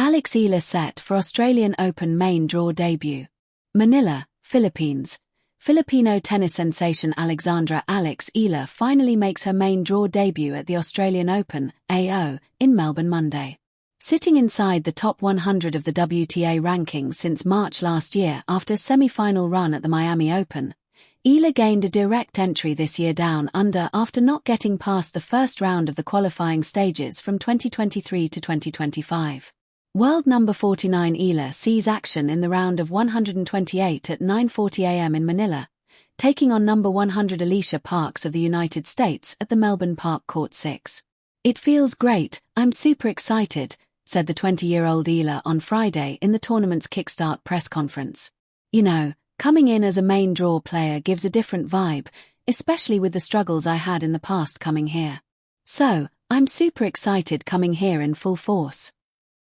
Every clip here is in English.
Alex Eala set for Australian Open main draw debut. Manila, Philippines. Filipino tennis sensation Alexandra Alex Eala finally makes her main draw debut at the Australian Open, AO, in Melbourne Monday. Sitting inside the top 100 of the WTA rankings since March last year after a semi-final run at the Miami Open, Eala gained a direct entry this year down under after not getting past the first round of the qualifying stages from 2023 to 2025. World number 49 Eala sees action in the round of 128 at 9:40 a.m. in Manila, taking on number 100 Alicia Parks of the United States at the Melbourne Park Court 6. "It feels great, I'm super excited," said the 20-year-old Eala on Friday in the tournament's kickstart press conference. "You know, coming in as a main draw player gives a different vibe, especially with the struggles I had in the past coming here. So, I'm super excited coming here in full force."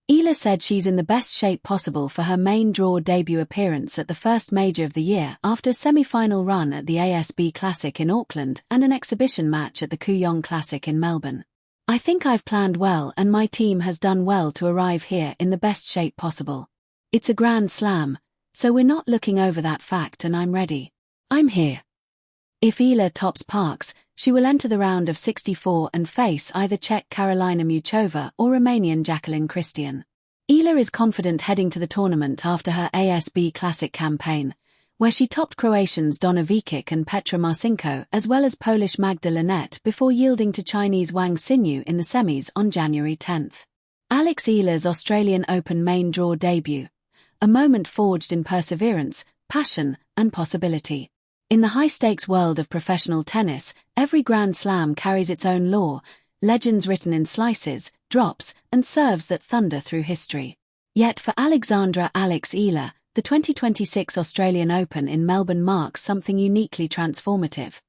Eala said she's in the best shape possible for her main draw debut appearance at the first major of the year after a semi-final run at the ASB Classic in Auckland and an exhibition match at the Kooyong Classic in Melbourne. "I think I've planned well and my team has done well to arrive here in the best shape possible. It's a Grand Slam, so we're not looking over that fact and I'm ready. I'm here." If Eala tops Parks, she will enter the round of 64 and face either Czech Karolina Muchova or Romanian Jacqueline Christian. Eala is confident heading to the tournament after her ASB Classic campaign, where she topped Croatians Donna Vekic and Petra Marcinko as well as Polish Magda Linette before yielding to Chinese Wang Xinyu in the semis on January 10. Alex Eala's Australian Open main draw debut. A moment forged in perseverance, passion, and possibility. In the high-stakes world of professional tennis, every Grand Slam carries its own lore, legends written in slices, drops, and serves that thunder through history. Yet for Alexandra Alex Eala, the 2026 Australian Open in Melbourne marks something uniquely transformative.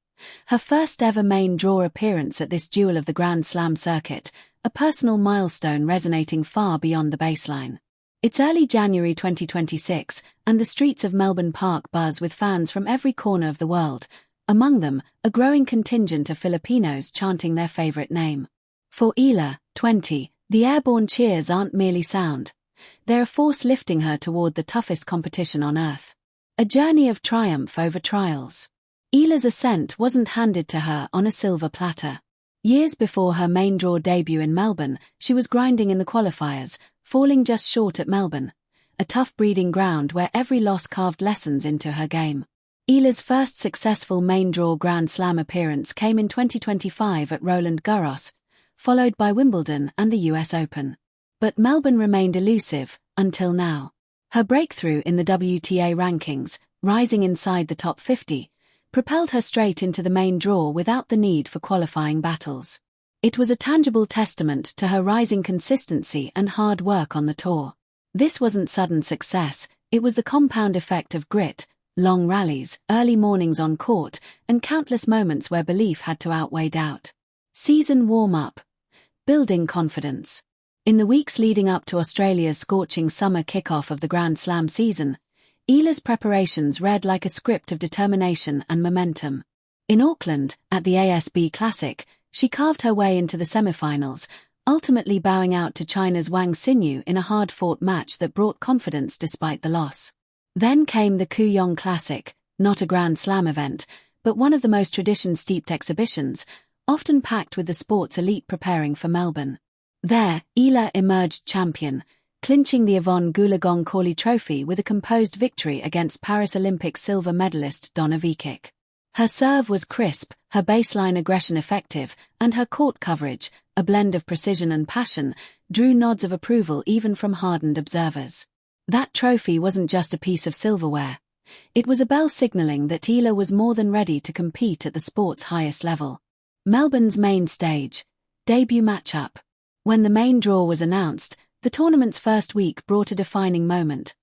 Her first ever main draw appearance at this jewel of the Grand Slam circuit, a personal milestone resonating far beyond the baseline. It's early January 2026, and the streets of Melbourne Park buzz with fans from every corner of the world, among them, a growing contingent of Filipinos chanting their favourite name. For Eala, 20, the airborne cheers aren't merely sound. They're a force lifting her toward the toughest competition on earth. A journey of triumph over trials. Eala's ascent wasn't handed to her on a silver platter. Years before her main draw debut in Melbourne, she was grinding in the qualifiers, falling just short at Melbourne, a tough breeding ground where every loss carved lessons into her game. Eala's first successful main draw Grand Slam appearance came in 2025 at Roland Garros, followed by Wimbledon and the US Open. But Melbourne remained elusive, until now. Her breakthrough in the WTA rankings, rising inside the top 50, propelled her straight into the main draw without the need for qualifying battles. It was a tangible testament to her rising consistency and hard work on the tour. This wasn't sudden success, it was the compound effect of grit, long rallies, early mornings on court, and countless moments where belief had to outweigh doubt. Season warm-up. Building confidence. In the weeks leading up to Australia's scorching summer kickoff of the Grand Slam season, Eala's preparations read like a script of determination and momentum. In Auckland, at the ASB Classic, she carved her way into the semi-finals, ultimately bowing out to China's Wang Xinyu in a hard-fought match that brought confidence despite the loss. Then came the Kooyong Classic, not a Grand Slam event, but one of the most tradition-steeped exhibitions, often packed with the sport's elite preparing for Melbourne. There, Eala emerged champion, clinching the Yvonne Goolagong-Cawley Trophy with a composed victory against Paris Olympic silver medalist Donna Vekic. Her serve was crisp, her baseline aggression effective, and her court coverage, a blend of precision and passion, drew nods of approval even from hardened observers. That trophy wasn't just a piece of silverware. It was a bell signaling that Eala was more than ready to compete at the sport's highest level. Melbourne's main stage. Debut matchup. When the main draw was announced, the tournament's first week brought a defining moment.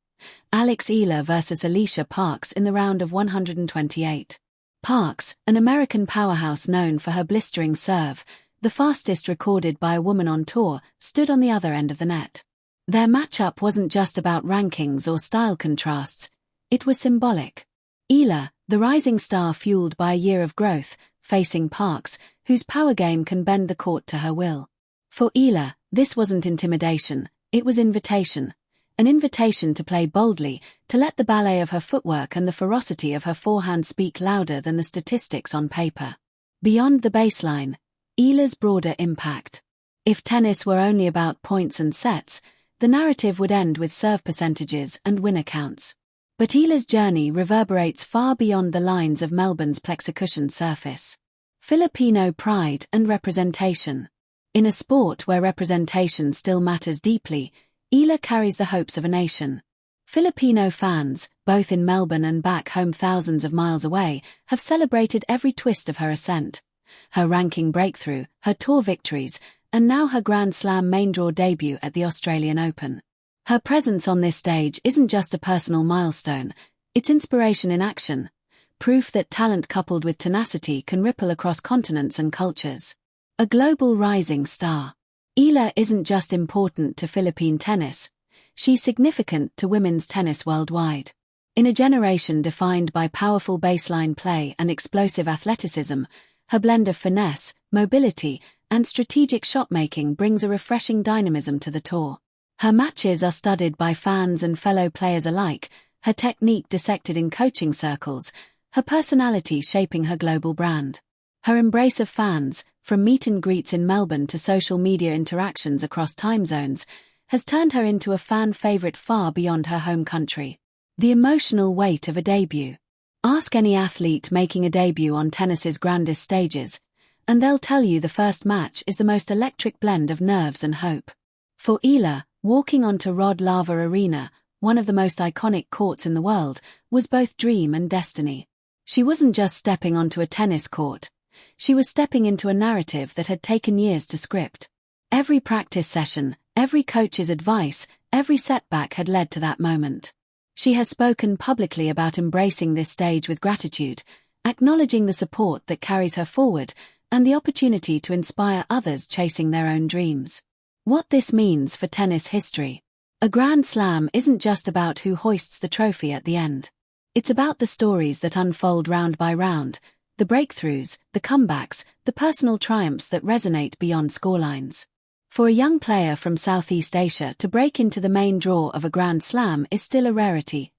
Alex Eala versus Alicia Parks in the round of 128. Parks, an American powerhouse known for her blistering serve, the fastest recorded by a woman on tour, stood on the other end of the net. Their matchup wasn't just about rankings or style contrasts, it was symbolic. Eala, the rising star fueled by a year of growth, facing Parks, whose power game can bend the court to her will. For Eala, this wasn't intimidation, It was invitation. An invitation to play boldly, to let the ballet of her footwork and the ferocity of her forehand speak louder than the statistics on paper. Beyond the baseline, Eala's broader impact. If tennis were only about points and sets, the narrative would end with serve percentages and winner counts. But Eala's journey reverberates far beyond the lines of Melbourne's plexicushioned surface. Filipino pride and representation. In a sport where representation still matters deeply, Eala carries the hopes of a nation. Filipino fans, both in Melbourne and back home thousands of miles away, have celebrated every twist of her ascent. Her ranking breakthrough, her tour victories, and now her Grand Slam main draw debut at the Australian Open. Her presence on this stage isn't just a personal milestone, it's inspiration in action, proof that talent coupled with tenacity can ripple across continents and cultures. A global rising star. Eala isn't just important to Philippine tennis, she's significant to women's tennis worldwide. In a generation defined by powerful baseline play and explosive athleticism, her blend of finesse, mobility, and strategic shot-making brings a refreshing dynamism to the tour. Her matches are studied by fans and fellow players alike, her technique dissected in coaching circles, her personality shaping her global brand. Her embrace of fans, from meet and greets in Melbourne to social media interactions across time zones, has turned her into a fan favorite far beyond her home country. The emotional weight of a debut. Ask any athlete making a debut on tennis's grandest stages, and they'll tell you the first match is the most electric blend of nerves and hope. For Eala, walking onto Rod Laver Arena, one of the most iconic courts in the world, was both dream and destiny. She wasn't just stepping onto a tennis court, she was stepping into a narrative that had taken years to script. Every practice session, every coach's advice, every setback had led to that moment. She has spoken publicly about embracing this stage with gratitude, acknowledging the support that carries her forward and the opportunity to inspire others chasing their own dreams. What this means for tennis history. A Grand Slam isn't just about who hoists the trophy at the end. It's about the stories that unfold round by round, the breakthroughs, the comebacks, the personal triumphs that resonate beyond scorelines. For a young player from Southeast Asia to break into the main draw of a Grand Slam is still a rarity,